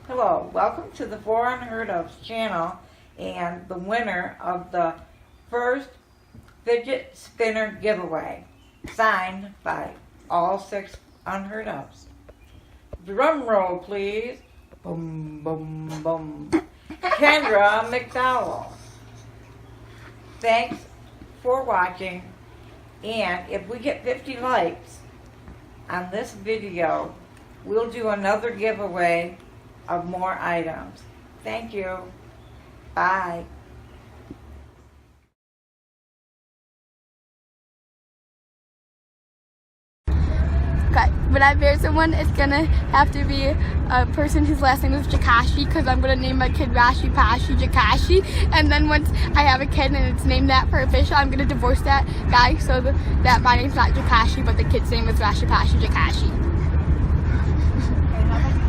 Hello, welcome to the Four Unheard Of's channel and the winner of the first fidget spinner giveaway, signed by all 6 Unheard Ofs. Drum roll, please. Boom, boom, boom. Kendra McDowell. Thanks for watching, and if we get 50 likes on this video, we'll do another giveaway of more items. Thank you. Bye. Okay, when I bear someone, it's gonna have to be a person whose last name is Jakashi, because I'm gonna name my kid Rashi Pashi Jakashi. And then once I have a kid and it's named that for official, I'm gonna divorce that guy so that my name's not Jakashi, but the kid's name is Rashi Pashi Jakashi.